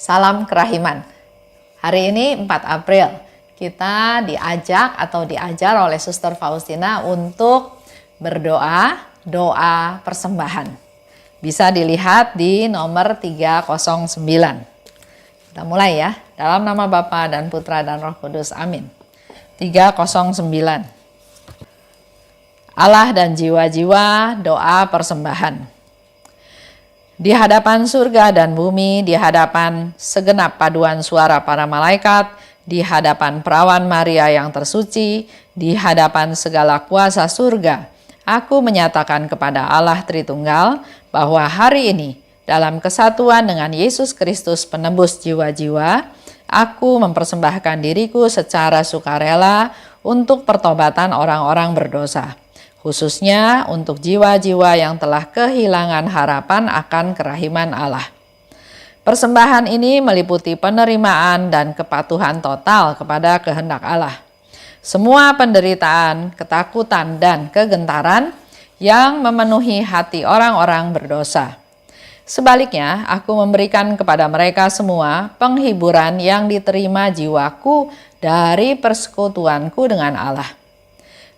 Salam kerahiman. Hari ini 4 April, kita diajar oleh Suster Faustina untuk berdoa, doa persembahan. Bisa dilihat di nomor 309. Kita mulai ya, dalam nama Bapa dan Putra dan Roh Kudus, amin. 309. Allah dan jiwa-jiwa, doa persembahan. Di hadapan surga dan bumi, di hadapan segenap paduan suara para malaikat, di hadapan perawan Maria yang tersuci, di hadapan segala kuasa surga, aku menyatakan kepada Allah Tritunggal bahwa hari ini, dalam kesatuan dengan Yesus Kristus penebus jiwa-jiwa, aku mempersembahkan diriku secara sukarela untuk pertobatan orang-orang berdosa, khususnya untuk jiwa-jiwa yang telah kehilangan harapan akan kerahiman Allah. Persembahan ini meliputi penerimaan dan kepatuhan total kepada kehendak Allah. Semua penderitaan, ketakutan, dan kegentaran yang memenuhi hati orang-orang berdosa. Sebaliknya, aku memberikan kepada mereka semua penghiburan yang diterima jiwaku dari persekutuanku dengan Allah.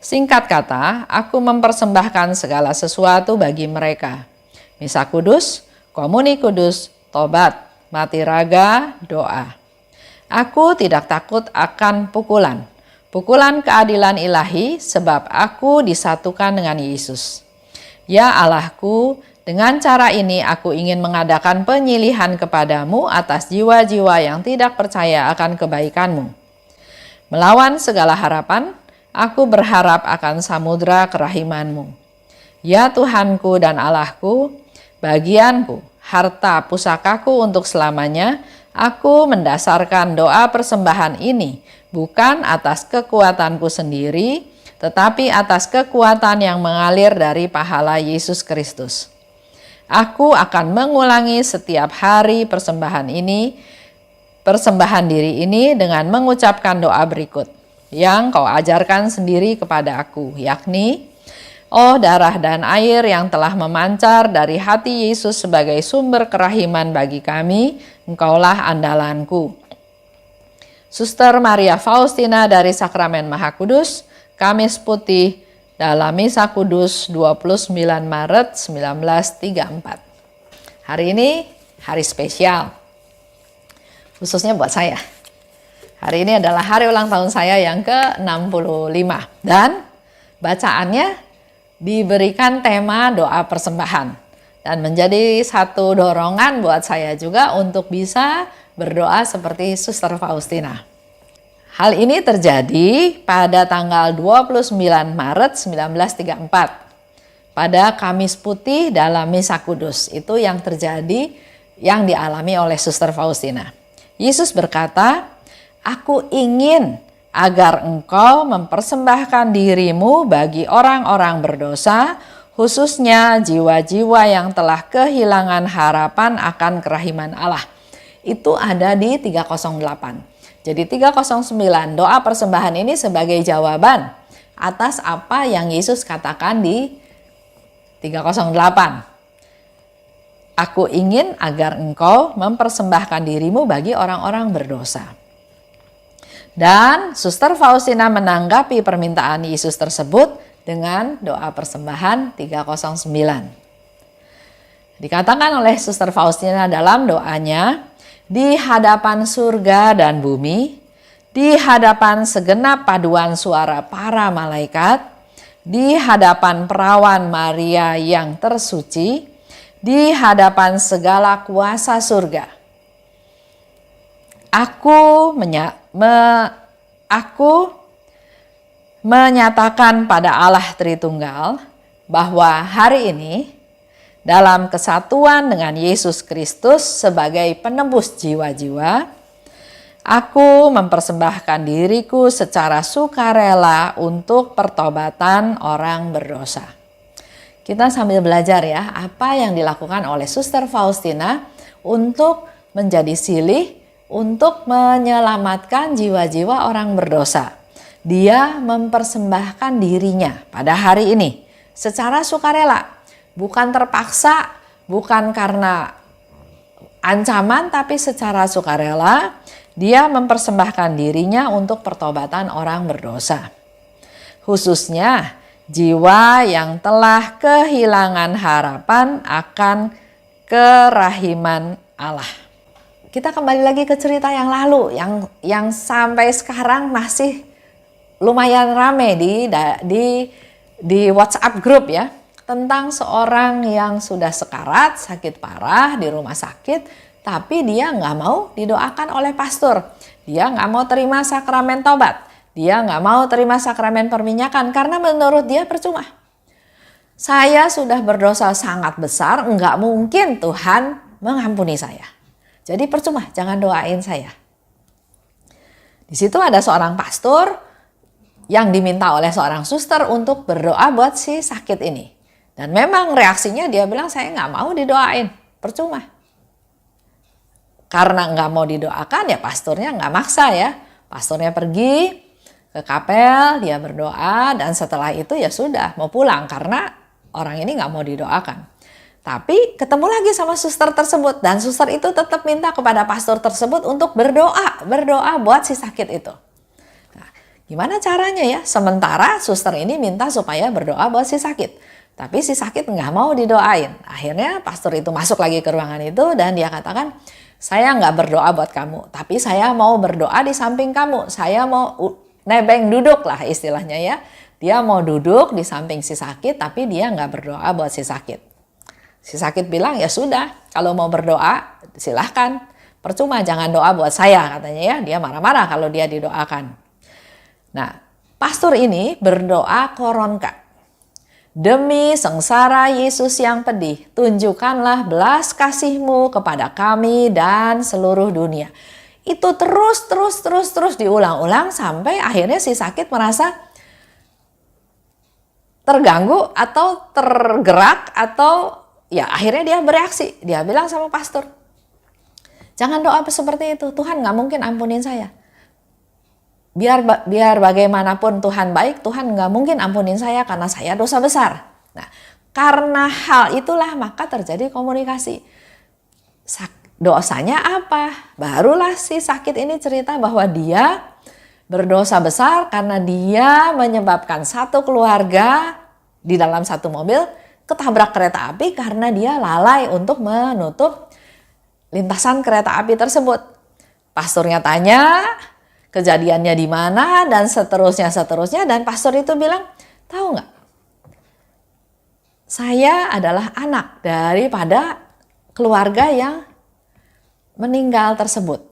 Singkat kata, aku mempersembahkan segala sesuatu bagi mereka. Misa kudus, komuni kudus, tobat, mati raga, doa. Aku tidak takut akan pukulan keadilan ilahi, sebab aku disatukan dengan Yesus. Ya Allahku, dengan cara ini aku ingin mengadakan penyilihan kepadamu atas jiwa-jiwa yang tidak percaya akan kebaikanmu. Melawan segala harapan, aku berharap akan samudra kerahimanmu. Ya Tuhanku dan Allahku, bagianku, harta pusakaku untuk selamanya, aku mendasarkan doa persembahan ini bukan atas kekuatanku sendiri, tetapi atas kekuatan yang mengalir dari pahala Yesus Kristus. Aku akan mengulangi setiap hari persembahan diri ini dengan mengucapkan doa berikut yang kau ajarkan sendiri kepada aku, yakni, oh darah dan air yang telah memancar dari hati Yesus sebagai sumber kerahiman bagi kami, engkaulah andalanku. Suster Maria Faustina dari Sakramen Maha Kudus, Kamis Putih, dalam Misa Kudus 29 Maret 1934. Hari ini hari spesial, khususnya buat saya. Hari ini adalah hari ulang tahun saya yang ke-65 dan bacaannya diberikan tema doa persembahan dan menjadi satu dorongan buat saya juga untuk bisa berdoa seperti Suster Faustina. Hal ini terjadi pada tanggal 29 Maret 1934 pada Kamis Putih dalam Misa Kudus. Itu yang terjadi, yang dialami oleh Suster Faustina. Yesus berkata, aku ingin agar engkau mempersembahkan dirimu bagi orang-orang berdosa, khususnya jiwa-jiwa yang telah kehilangan harapan akan kerahiman Allah. Itu ada di 308. Jadi 309 doa persembahan ini sebagai jawaban atas apa yang Yesus katakan di 308. Aku ingin agar engkau mempersembahkan dirimu bagi orang-orang berdosa. Dan Suster Faustina menanggapi permintaan Yesus tersebut dengan doa persembahan 309. Dikatakan oleh Suster Faustina dalam doanya, di hadapan surga dan bumi, di hadapan segenap paduan suara para malaikat, di hadapan perawan Maria yang tersuci, di hadapan segala kuasa surga, aku menyatakan pada Allah Tritunggal bahwa hari ini dalam kesatuan dengan Yesus Kristus sebagai penebus jiwa-jiwa, aku mempersembahkan diriku secara sukarela untuk pertobatan orang berdosa. Kita sambil belajar ya, apa yang dilakukan oleh Suster Faustina untuk menjadi silih, untuk menyelamatkan jiwa-jiwa orang berdosa. Dia mempersembahkan dirinya pada hari ini secara sukarela, bukan terpaksa, bukan karena ancaman, tapi secara sukarela dia mempersembahkan dirinya untuk pertobatan orang berdosa. Khususnya jiwa yang telah kehilangan harapan akan kerahiman Allah. Kita kembali lagi ke cerita yang lalu yang sampai sekarang masih lumayan rame di WhatsApp grup ya, tentang seorang yang sudah sekarat, sakit parah di rumah sakit, tapi dia nggak mau didoakan oleh pastor. Dia nggak mau terima sakramen tobat. Dia nggak mau terima sakramen perminyakan karena menurut dia percuma. Saya sudah berdosa sangat besar, nggak mungkin Tuhan mengampuni saya. Jadi percuma, jangan doain saya. Di situ ada seorang pastor yang diminta oleh seorang suster untuk berdoa buat si sakit ini. Dan memang reaksinya dia bilang, saya nggak mau didoain, percuma. Karena nggak mau didoakan ya pastornya nggak maksa ya. Pastornya pergi ke kapel, dia berdoa, dan setelah itu ya sudah mau pulang karena orang ini nggak mau didoakan. Tapi ketemu lagi sama suster tersebut, dan suster itu tetap minta kepada pastor tersebut untuk berdoa buat si sakit itu. Nah, gimana caranya ya? Sementara suster ini minta supaya berdoa buat si sakit, tapi si sakit nggak mau didoain. Akhirnya pastor itu masuk lagi ke ruangan itu dan dia katakan, saya nggak berdoa buat kamu, tapi saya mau berdoa di samping kamu. Saya mau nebeng duduk lah istilahnya ya. Dia mau duduk di samping si sakit, tapi dia nggak berdoa buat si sakit. Si sakit bilang, ya sudah, kalau mau berdoa silahkan. Percuma, jangan doa buat saya katanya ya. Dia marah-marah kalau dia didoakan. Nah, pastor ini berdoa koronka. Demi sengsara Yesus yang pedih, tunjukkanlah belas kasih-Mu kepada kami dan seluruh dunia. Itu terus diulang-ulang sampai akhirnya si sakit merasa terganggu atau tergerak atau ya akhirnya dia bereaksi. Dia bilang sama pastor, jangan doa seperti itu, Tuhan gak mungkin ampunin saya. Biar bagaimanapun Tuhan baik, Tuhan nggak mungkin ampunin saya karena saya dosa besar. Nah, karena hal itulah maka terjadi komunikasi. Dosanya apa? Barulah si sakit ini cerita bahwa dia berdosa besar karena dia menyebabkan satu keluarga di dalam satu mobil ketabrak kereta api karena dia lalai untuk menutup lintasan kereta api tersebut. Pastornya tanya, kejadiannya di mana dan seterusnya dan pastor itu bilang, tahu nggak? Saya adalah anak daripada keluarga yang meninggal tersebut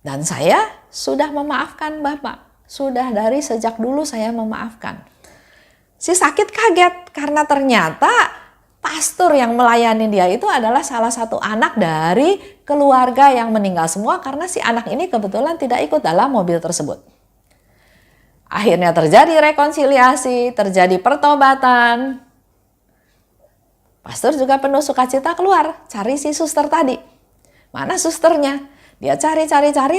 dan saya sudah memaafkan Bapak. Sudah dari sejak dulu saya memaafkan. Si sakit kaget karena ternyata pastor yang melayani dia itu adalah salah satu anak dari keluarga yang meninggal semua karena si anak ini kebetulan tidak ikut dalam mobil tersebut. Akhirnya terjadi rekonsiliasi, terjadi pertobatan. Pastor juga penuh sukacita keluar, cari si suster tadi. Mana susternya? Dia cari,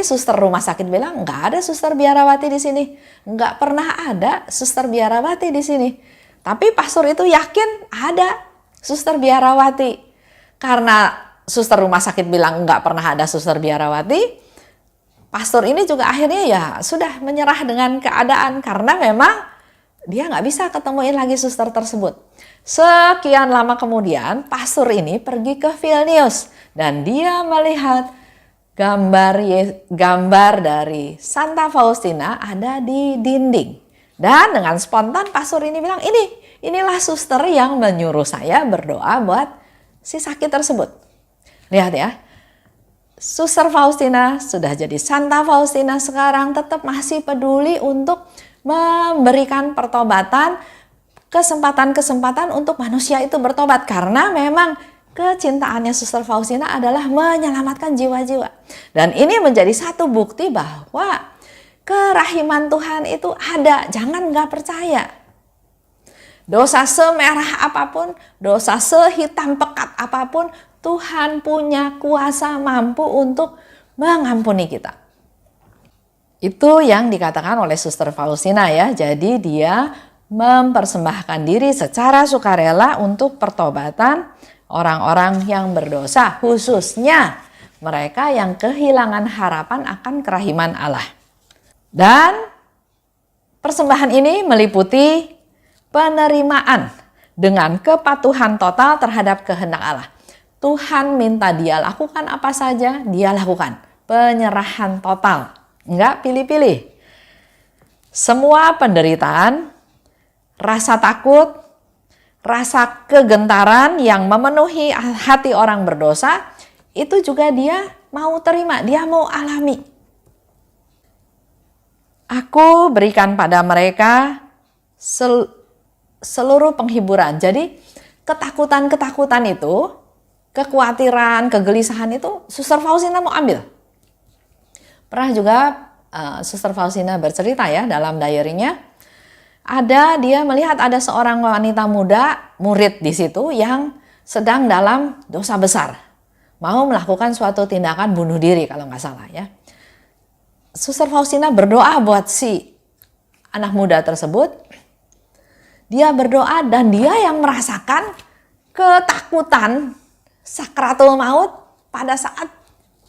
suster rumah sakit bilang, nggak ada suster biarawati di sini. Nggak pernah ada suster biarawati di sini. Tapi pastor itu yakin ada suster biarawati. Karena suster rumah sakit bilang nggak pernah ada suster biarawati, pastor ini juga akhirnya ya sudah menyerah dengan keadaan karena memang dia nggak bisa ketemuin lagi suster tersebut. Sekian lama kemudian pastor ini pergi ke Vilnius dan dia melihat gambar dari Santa Faustina ada di dinding. Dan dengan spontan pastor ini bilang, inilah suster yang menyuruh saya berdoa buat si sakit tersebut. Lihat ya, Suster Faustina sudah jadi Santa Faustina sekarang tetap masih peduli untuk memberikan pertobatan, kesempatan untuk manusia itu bertobat. Karena memang kecintaannya Suster Faustina adalah menyelamatkan jiwa-jiwa. Dan ini menjadi satu bukti bahwa kerahiman Tuhan itu ada, jangan nggak percaya. Dosa semerah apapun, dosa sehitam pekat apapun, Tuhan punya kuasa mampu untuk mengampuni kita. Itu yang dikatakan oleh Suster Faustina ya. Jadi dia mempersembahkan diri secara sukarela untuk pertobatan orang-orang yang berdosa, khususnya mereka yang kehilangan harapan akan kerahiman Allah. Dan persembahan ini meliputi penerimaan dengan kepatuhan total terhadap kehendak Allah. Tuhan minta dia lakukan apa saja, dia lakukan. Penyerahan total, enggak pilih-pilih. Semua penderitaan, rasa takut, rasa kegentaran yang memenuhi hati orang berdosa, itu juga dia mau terima, dia mau alami. Aku berikan pada mereka seluruh penghiburan. Jadi ketakutan-ketakutan itu, kekhawatiran, kegelisahan itu Suster Faustina mau ambil. Pernah juga Suster Faustina bercerita ya dalam diary-nya, dia melihat ada seorang wanita muda, murid di situ yang sedang dalam dosa besar. Mau melakukan suatu tindakan bunuh diri kalau nggak salah ya. Suster Faustina berdoa buat si anak muda tersebut. Dia berdoa dan dia yang merasakan ketakutan sakratul maut pada saat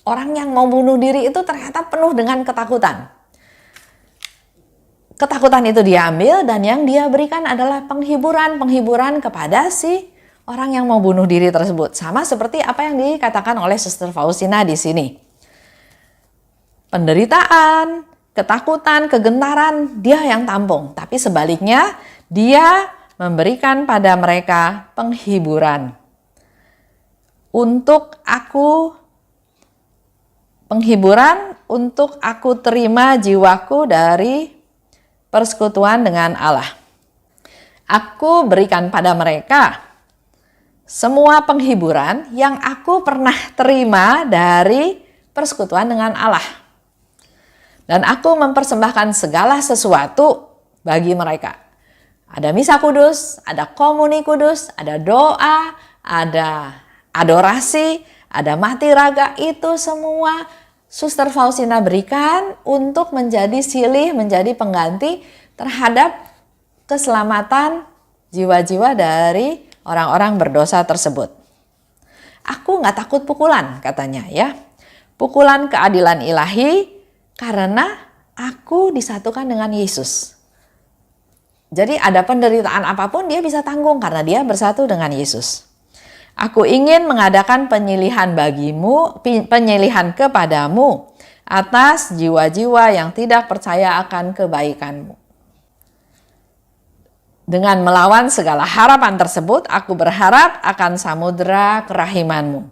orang yang mau bunuh diri itu ternyata penuh dengan ketakutan. Ketakutan itu diambil dan yang dia berikan adalah penghiburan kepada si orang yang mau bunuh diri tersebut. Sama seperti apa yang dikatakan oleh Suster Faustina di sini. Penderitaan, ketakutan, kegentaran dia yang tampung. Tapi sebaliknya dia memberikan pada mereka penghiburan. Untuk aku terima jiwaku dari persekutuan dengan Allah. Aku berikan pada mereka semua penghiburan yang aku pernah terima dari persekutuan dengan Allah. Dan aku mempersembahkan segala sesuatu bagi mereka. Ada misa kudus, ada komuni kudus, ada doa, ada adorasi, ada mati raga, itu semua Suster Faustina berikan untuk menjadi silih, menjadi pengganti terhadap keselamatan jiwa-jiwa dari orang-orang berdosa tersebut. Aku nggak takut pukulan, katanya ya. Pukulan keadilan ilahi karena aku disatukan dengan Yesus. Jadi ada penderitaan apapun dia bisa tanggung karena dia bersatu dengan Yesus. Aku ingin mengadakan penyilihan kepadamu atas jiwa-jiwa yang tidak percaya akan kebaikanmu. Dengan melawan segala harapan tersebut, aku berharap akan samudera kerahimanmu.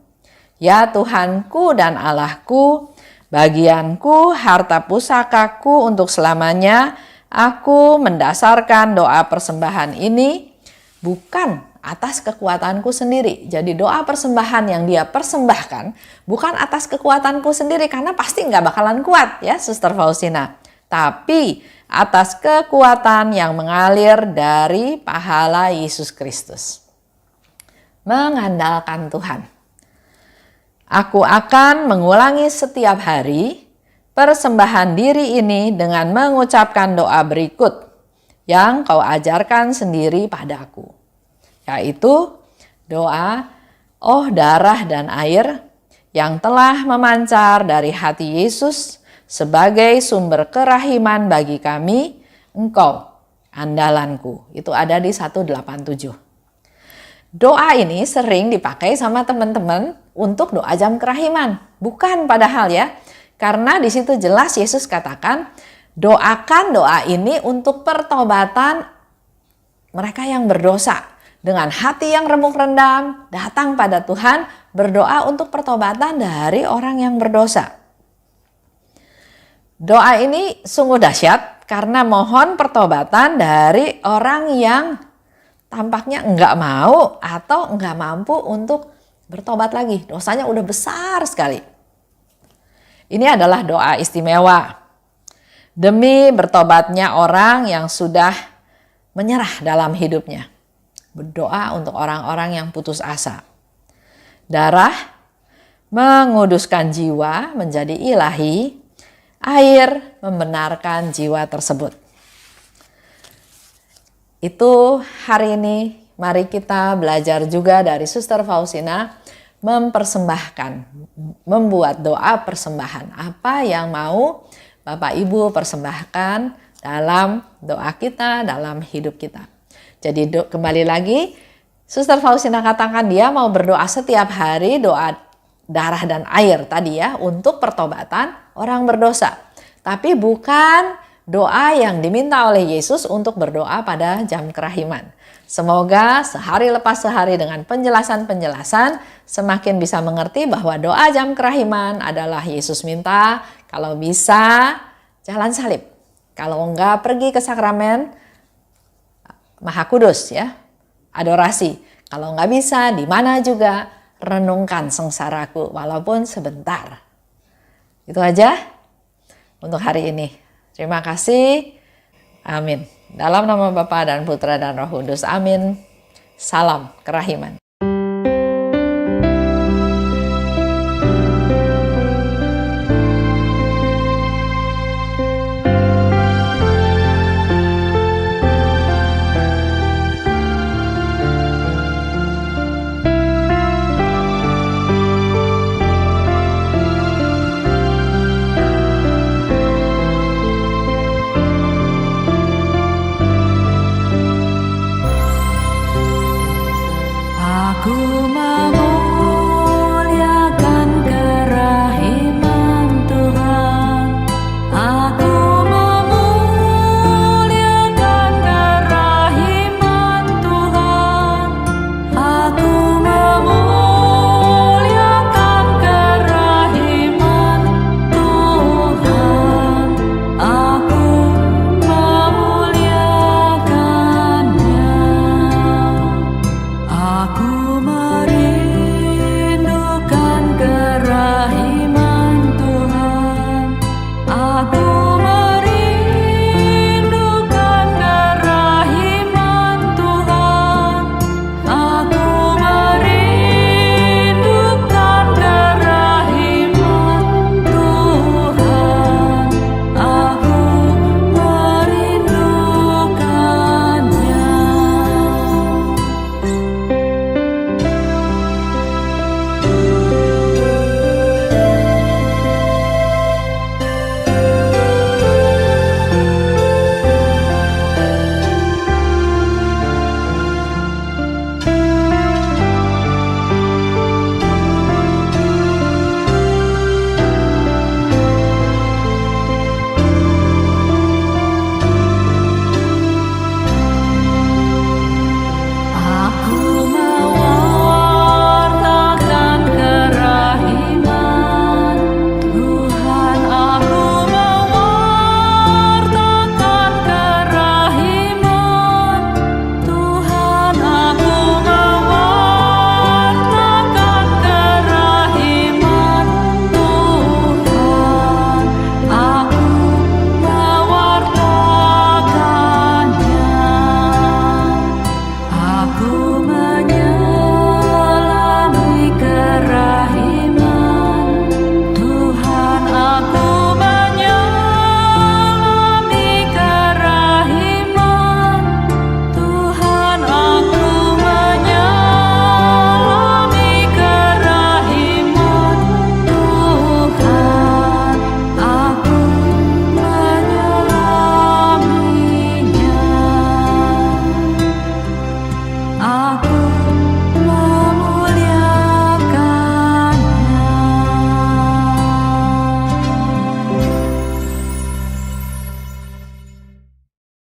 Ya Tuhanku dan Allahku, bagianku, harta pusakaku untuk selamanya, aku mendasarkan doa persembahan ini bukan atas kekuatanku sendiri. Jadi doa persembahan yang dia persembahkan bukan atas kekuatanku sendiri karena pasti nggak bakalan kuat ya Suster Faustina. Tapi atas kekuatan yang mengalir dari pahala Yesus Kristus. Mengandalkan Tuhan. Aku akan mengulangi setiap hari persembahan diri ini dengan mengucapkan doa berikut yang kau ajarkan sendiri padaku. Yaitu doa, oh darah dan air yang telah memancar dari hati Yesus sebagai sumber kerahiman bagi kami, engkau andalanku. Itu ada di 187. Doa ini sering dipakai sama teman-teman untuk doa jam kerahiman. Bukan padahal ya, karena di situ jelas Yesus katakan, doakan doa ini untuk pertobatan mereka yang berdosa. Dengan hati yang remuk rendam, datang pada Tuhan, berdoa untuk pertobatan dari orang yang berdosa. Doa ini sungguh dahsyat karena mohon pertobatan dari orang yang tampaknya enggak mau atau enggak mampu untuk bertobat lagi. Dosanya udah besar sekali. Ini adalah doa istimewa demi bertobatnya orang yang sudah menyerah dalam hidupnya. Berdoa untuk orang-orang yang putus asa. Darah menguduskan jiwa menjadi ilahi, air membenarkan jiwa tersebut. Itu hari ini mari kita belajar juga dari Suster Faustina mempersembahkan, membuat doa persembahan. Apa yang mau Bapak Ibu persembahkan dalam doa kita, dalam hidup kita. Jadi kembali lagi, Suster Faustina katakan dia mau berdoa setiap hari, doa darah dan air tadi ya, untuk pertobatan orang berdosa. Tapi bukan doa yang diminta oleh Yesus untuk berdoa pada jam kerahiman. Semoga sehari lepas sehari dengan penjelasan-penjelasan semakin bisa mengerti bahwa doa jam kerahiman adalah Yesus minta kalau bisa jalan salib. Kalau enggak pergi ke sakramen Maha Kudus ya, adorasi. Kalau enggak bisa di mana juga renungkan sengsaraku walaupun sebentar. Itu aja untuk hari ini. Terima kasih. Amin. Dalam nama Bapa dan Putra dan Roh Kudus. Amin. Salam kerahiman.